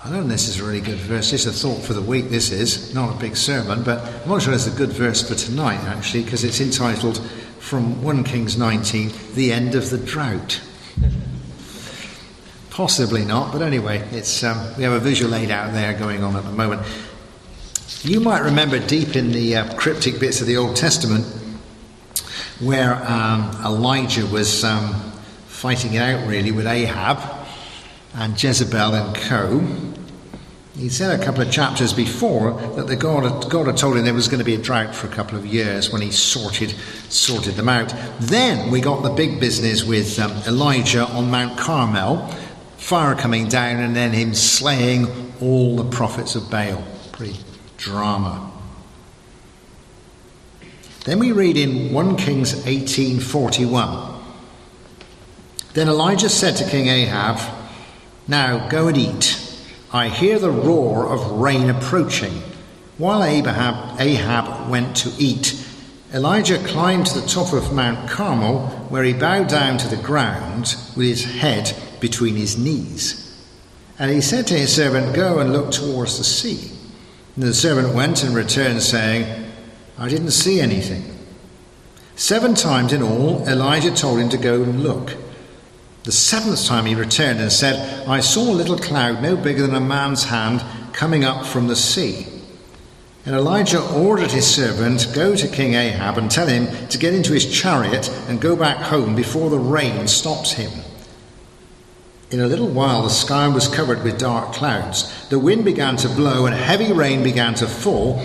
I don't know if this is a really good verse. Just a thought for the week, this is. Not a big sermon, but I'm not sure it's a good verse for tonight, actually, because it's entitled, from 1 Kings 19, The End of the Drought. Possibly not, but anyway, it's we have a visual aid out there going on at the moment. You might remember deep in the cryptic bits of the Old Testament where Elijah was fighting it out, really, with Ahab and Jezebel and co. He said a couple of chapters before that God had told him there was going to be a drought for a couple of years when he sorted them out. Then we got the big business with Elijah on Mount Carmel, fire coming down, and then him slaying all the prophets of Baal. Pretty drama. Then we read in 1 Kings 18:41. Then Elijah said to King Ahab, "Now go and eat. I hear the roar of rain approaching." While Ahab went to eat, Elijah climbed to the top of Mount Carmel, where he bowed down to the ground with his head between his knees. And he said to his servant, "Go and look towards the sea." And the servant went and returned, saying, "I didn't see anything." 7 times in all, Elijah told him to go and look. The 7th time he returned and said, "I saw a little cloud no bigger than a man's hand coming up from the sea." And Elijah ordered his servant, "Go to King Ahab and tell him to get into his chariot and go back home before the rain stops him." In a little while the sky was covered with dark clouds. The wind began to blow and heavy rain began to fall.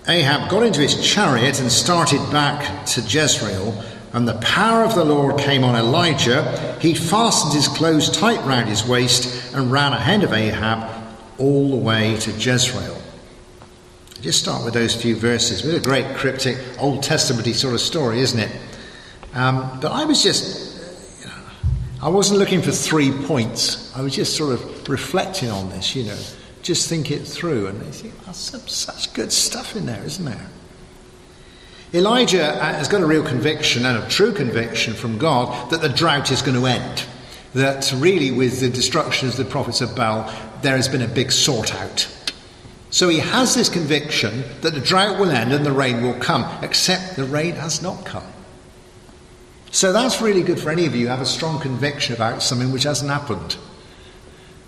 Ahab got into his chariot and started back to Jezreel. And the power of the Lord came on Elijah. He fastened his clothes tight round his waist and ran ahead of Ahab all the way to Jezreel. Just start with those few verses. It's a great cryptic Old Testament-y sort of story, isn't it? But I was just, I wasn't looking for 3 points. I was just sort of reflecting on this, just think it through. And I think, that's such good stuff in there, isn't there? Elijah has got a real conviction, and a true conviction from God, that the drought is going to end. That really, with the destruction of the prophets of Baal, there has been a big sort out. So he has this conviction that the drought will end and the rain will come, except the rain has not come. So that's really good for any of you who have a strong conviction about something which hasn't happened.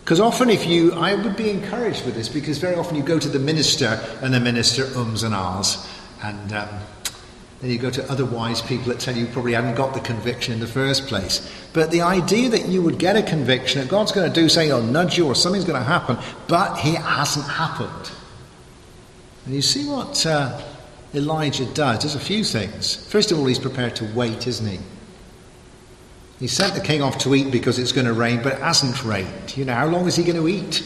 Because often I would be encouraged with this, because very often you go to the minister and the minister ums and ahs, and then you go to other wise people that tell you probably haven't got the conviction in the first place. But the idea that you would get a conviction that God's going to do something, or nudge you, or something's going to happen, but it hasn't happened. And you see what Elijah does a few things. First of all, he's prepared to wait, isn't he? He sent the king off to eat because it's going to rain, but it hasn't rained. How long is he going to eat?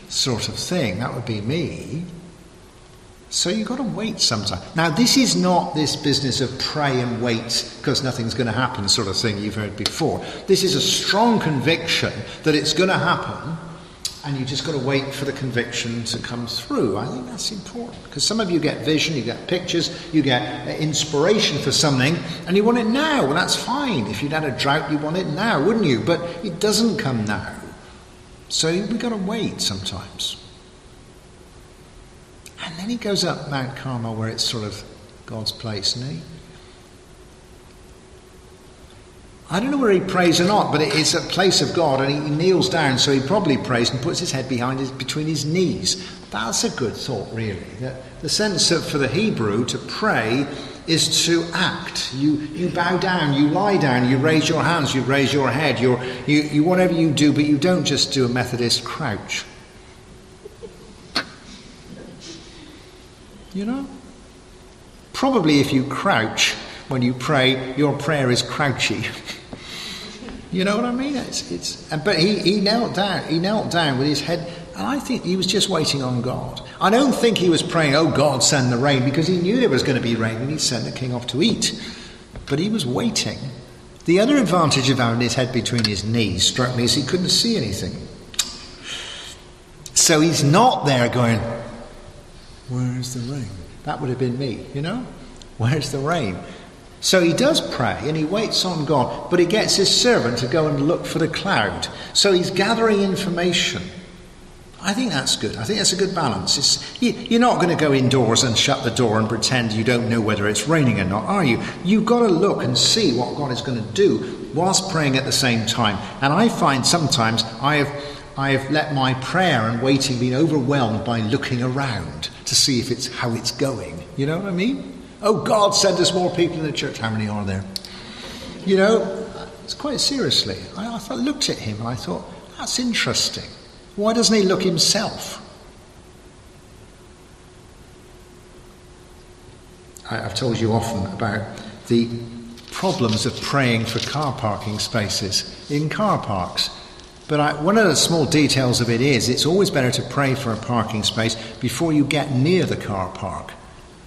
Sort of thing. That would be me. So you've got to wait sometime. Now, this is not this business of pray and wait because nothing's going to happen sort of thing you've heard before. This is a strong conviction that it's going to happen, and you just got to wait for the conviction to come through. I think that's important, because some of you get vision, you get pictures, you get inspiration for something, and you want it now. Well, that's fine. If you'd had a drought, you want it now, wouldn't you? But it doesn't come now. So we've got to wait sometimes. And then he goes up Mount Carmel, where it's sort of God's place, isn't he? I don't know where he prays or not, but it's a place of God, and he kneels down, so he probably prays and puts his head between his knees. That's a good thought, really. The sense of, for the Hebrew, to pray is to act. You bow down, you lie down, you raise your hands, you raise your head, you whatever you do, but you don't just do a Methodist crouch. Probably if you crouch when you pray, your prayer is crouchy. You know what I mean? But he knelt down. He knelt down with his head, and I think he was just waiting on God. I don't think he was praying, "Oh God, send the rain," because he knew there was going to be rain and he'd send the king off to eat. But he was waiting. The other advantage of having his head between his knees struck me as he couldn't see anything. So he's not there going, "Where's the rain?" That would have been me, Where's the rain? So he does pray and he waits on God, but he gets his servant to go and look for the cloud. So he's gathering information. I think that's good. I think that's a good balance. You're not going to go indoors and shut the door and pretend you don't know whether it's raining or not, are you? You've got to look and see what God is going to do whilst praying at the same time. And I find sometimes I have let my prayer and waiting being overwhelmed by looking around to see if how it's going. You know what I mean? Oh, God, send us more people in the church. How many are there? You know, it's quite seriously. I looked at him and I thought, that's interesting. Why doesn't he look himself? I've told you often about the problems of praying for car parking spaces in car parks. But one of the small details of it is it's always better to pray for a parking space before you get near the car park.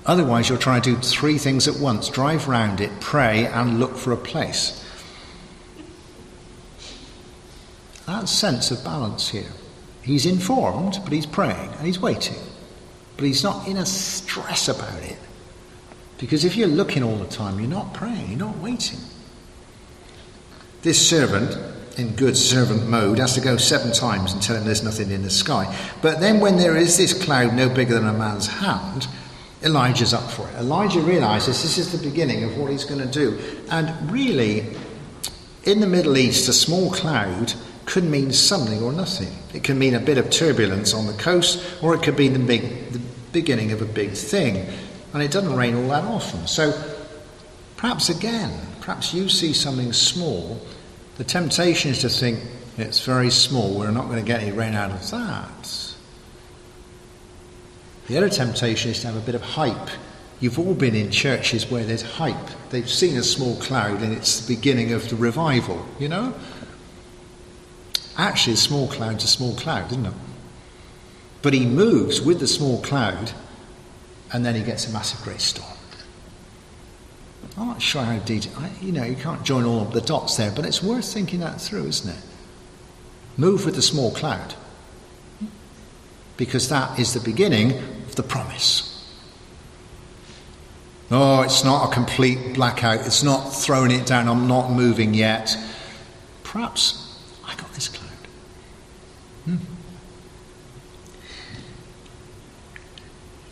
Otherwise you'll try to do 3 things at once: drive round it, pray, and look for a place. That sense of balance here. He's informed, but he's praying and he's waiting. But he's not in a stress about it. Because if you're looking all the time, you're not praying, you're not waiting. This servant, in good servant mode, has to go 7 times and tell him there's nothing in the sky. But then when there is this cloud no bigger than a man's hand, Elijah's up for it. Elijah realises this is the beginning of what he's going to do. And really, in the Middle East, a small cloud could mean something or nothing. It can mean a bit of turbulence on the coast, or it could be the beginning of a big thing. And it doesn't rain all that often. So perhaps you see something small. The temptation is to think, it's very small, we're not going to get any rain out of that. The other temptation is to have a bit of hype. You've all been in churches where there's hype. They've seen a small cloud and it's the beginning of the revival, you know? Actually, a small cloud's a small cloud, isn't it? But he moves with the small cloud and then he gets a massive great storm. I'm not sure how detailed, you can't join all of the dots there, but it's worth thinking that through, isn't it? Move with the small cloud. Because that is the beginning of the promise. Oh, it's not a complete blackout. It's not throwing it down. I'm not moving yet. Perhaps I got this cloud.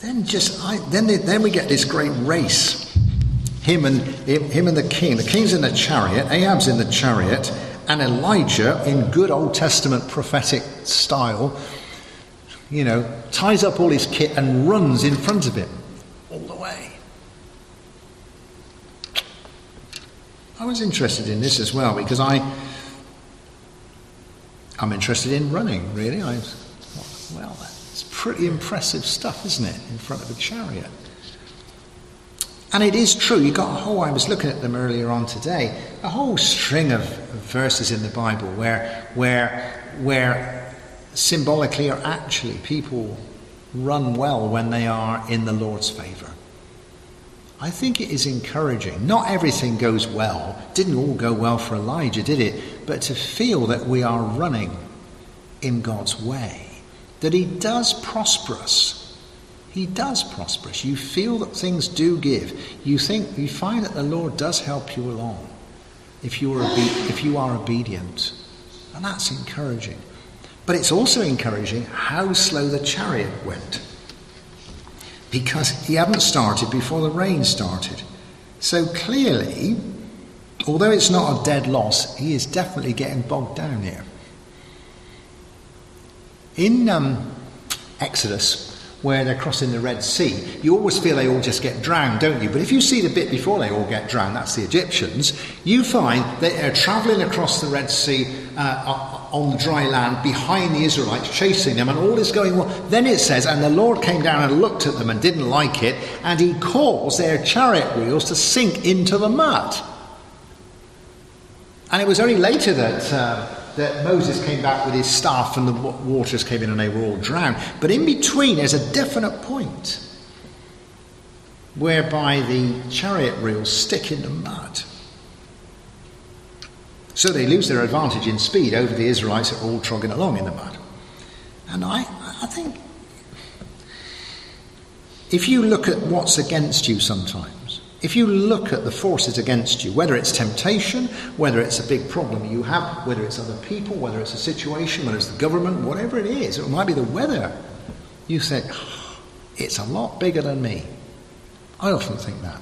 Then we get this great race. Him and the king. The king's in the chariot. Ahab's in the chariot. And Elijah, in good Old Testament prophetic style, ties up all his kit and runs in front of him all the way. I was interested in this as well because I'm interested in running, really. It's pretty impressive stuff, isn't it, in front of a chariot? And it is true, I was looking at them earlier on today, a whole string of verses in the Bible where symbolically or actually people run well when they are in the Lord's favour. I think it is encouraging. Not everything goes well. Didn't all go well for Elijah, did it? But to feel that we are running in God's way, that he does prosper us. He does prosper us. You feel that things do give. You find that the Lord does help you along if you are obedient. And that's encouraging. But it's also encouraging how slow the chariot went. Because he hadn't started before the rain started. So clearly, although it's not a dead loss, he is definitely getting bogged down here. In Exodus, where they're crossing the Red Sea, you always feel they all just get drowned, don't you? But if you see the bit before they all get drowned, that's the Egyptians, you find that they're travelling across the Red Sea on the dry land behind the Israelites, chasing them, and all is going well. Then it says, and the Lord came down and looked at them and didn't like it, and he caused their chariot wheels to sink into the mud. And it was only later that Moses came back with his staff and the waters came in and they were all drowned. But in between there's a definite point whereby the chariot wheels stick in the mud. So they lose their advantage in speed over the Israelites that are all trogging along in the mud. And I think if you look at what's against you sometimes, If you look at the forces against you, whether it's temptation, whether it's a big problem you have, whether it's other people, whether it's a situation, whether it's the government, whatever it is, it might be the weather, you say, it's a lot bigger than me. I often think that.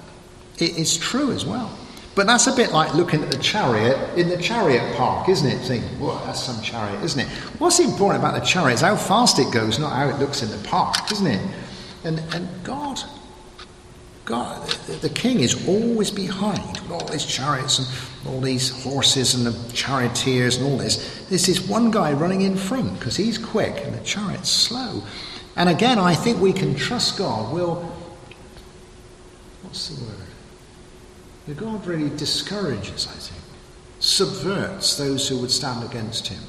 It's true as well. But that's a bit like looking at the chariot in the chariot park, isn't it? Think, well, that's some chariot, isn't it? What's important about the chariot is how fast it goes, not how it looks in the park, isn't it? And God, the king is always behind with all these chariots and all these horses and the charioteers and all this. There's this one guy running in front because he's quick and the chariot's slow. And again, I think we can trust God. What's the word? The God really discourages, I think, subverts those who would stand against him.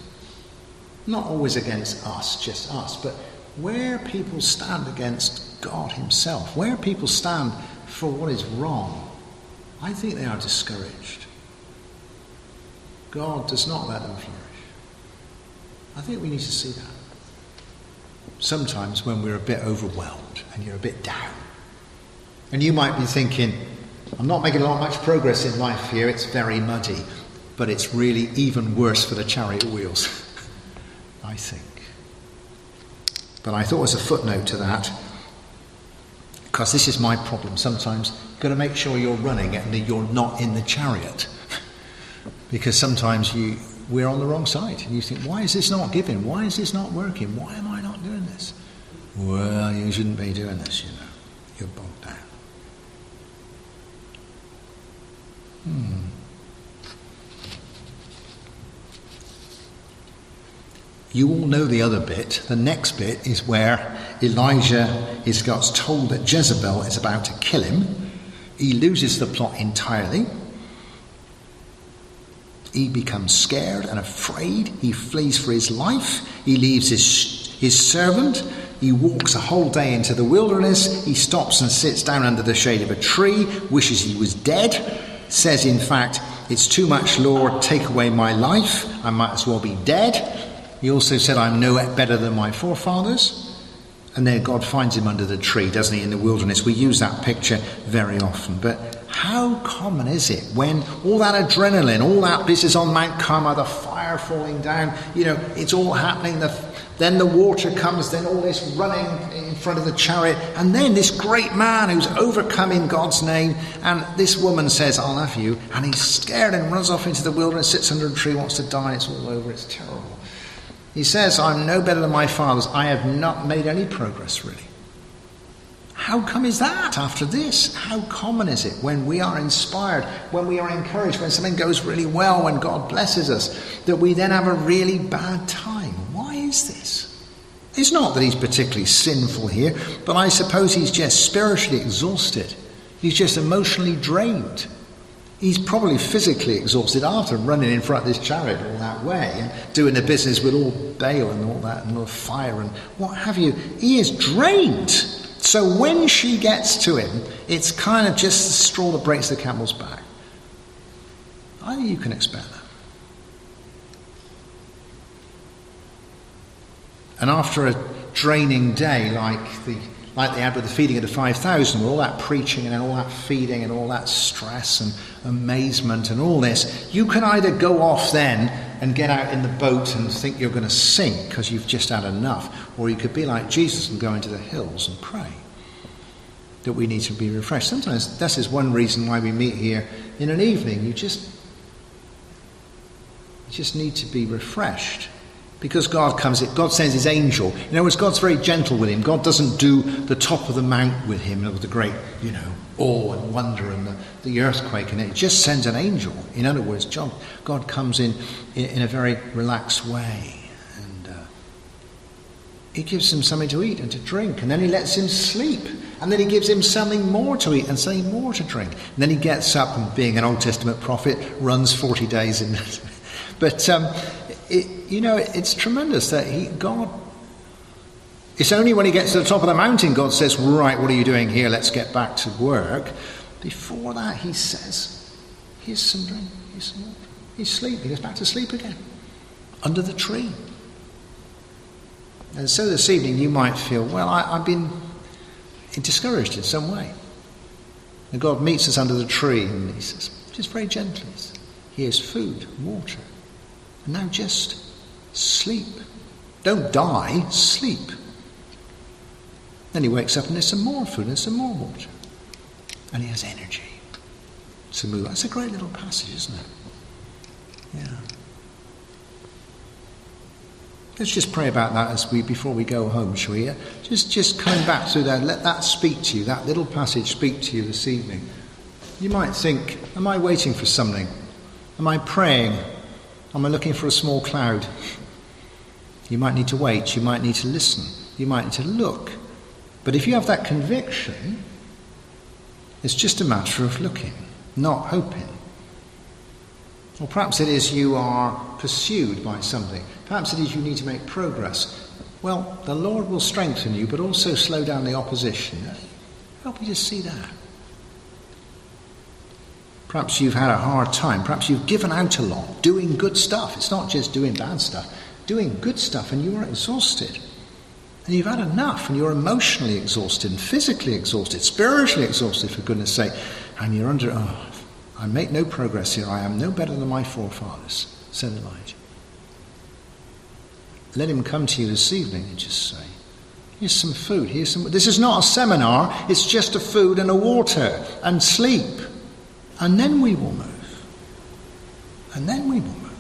Not always against us, just us, but where people stand against God himself, where people stand for what is wrong, I think they are discouraged. God does not let them flourish. I think we need to see that. Sometimes when we're a bit overwhelmed and you're a bit down, and you might be thinking, I'm not making much progress in life here, it's very muddy, but it's really even worse for the chariot wheels, I think. But I thought as a footnote to that, because this is my problem sometimes, you've got to make sure you're running and that you're not in the chariot. Because sometimes we're on the wrong side and you think, why is this not giving? Why is this not working? Why am I not doing this? Well, you shouldn't be doing this, you know. You're bogged down. You all know the other bit. The next bit is where Elijah gets told that Jezebel is about to kill him. He loses the plot entirely. He becomes scared and afraid. He flees for his life. He leaves his servant. He walks a whole day into the wilderness. He stops and sits down under the shade of a tree, wishes he was dead. Says, in fact, it's too much, Lord, take away my life. I might as well be dead. He also said, I'm no better than my forefathers. And then God finds him under the tree, doesn't he, in the wilderness. We use that picture very often. But how common is it when all that adrenaline, all that business on Mount Carmel, the fire falling down, it's all happening. Then the water comes, then all this running in front of the chariot. And then this great man who's overcome in God's name. And this woman says, I'll have you. And he's scared and runs off into the wilderness, sits under a tree, wants to die. It's all over. It's terrible. He says, I'm no better than my fathers. I have not made any progress, really. How come is that after this? How common is it when we are inspired, when we are encouraged, when something goes really well, when God blesses us, that we then have a really bad time? Why is this? It's not that he's particularly sinful here, but I suppose he's just spiritually exhausted. He's just emotionally drained. He's probably physically exhausted after running in front of this chariot all that way and doing the business with all Baal and all that and all fire and what have you. He is drained. So when she gets to him, it's kind of just the straw that breaks the camel's back. I think you can expect that. And after a draining day like they had with the feeding of the 5,000, with all that preaching and all that feeding and all that stress and amazement and all this, you can either go off then and get out in the boat and think you're going to sink because you've just had enough, or you could be like Jesus and go into the hills and pray that we need to be refreshed. Sometimes this is one reason why we meet here in an evening. You just need to be refreshed. Because God sends his angel. In other words, God's very gentle with him. God doesn't do the top of the mount with him with the great, awe and wonder and the earthquake. And it just sends an angel. In other words, God comes in a very relaxed way. And he gives him something to eat and to drink. And then he lets him sleep. And then he gives him something more to eat and something more to drink. And then he gets up and, being an Old Testament prophet, runs 40 days in. But it's tremendous that God. It's only when he gets to the top of the mountain, God says, right, what are you doing here? Let's get back to work. Before that, he says, here's some drink, here's some water. He's sleeping. He goes back to sleep again, under the tree. And so this evening you might feel, well, I've been discouraged in some way. And God meets us under the tree and he says, just very gently, here's food, water. And now just sleep. Don't die, sleep. Then he wakes up and there's some more food and some more water. And he has energy to move. That's a great little passage, isn't it? Yeah. Let's just pray about that before we go home, shall we? Just coming back through there, let that speak to you, that little passage speak to you this evening. You might think, am I waiting for something? Am I praying? Am I looking for a small cloud? You might need to wait, you might need to listen, you might need to look. But if you have that conviction, it's just a matter of looking, not hoping. Or perhaps it is you are pursued by something. Perhaps it is you need to make progress. Well, the Lord will strengthen you, but also slow down the opposition. Help you to see that. Perhaps you've had a hard time. Perhaps you've given out a lot, doing good stuff. It's not just doing bad stuff. Doing good stuff, and you are exhausted. And you've had enough, and you're emotionally exhausted, and physically exhausted, spiritually exhausted, for goodness sake. And you're under, I make no progress here. I am no better than my forefathers, said Elijah. Let him come to you this evening and just say, here's some food, this is not a seminar, it's just a food and a water and sleep. And then we will move. And then we will move.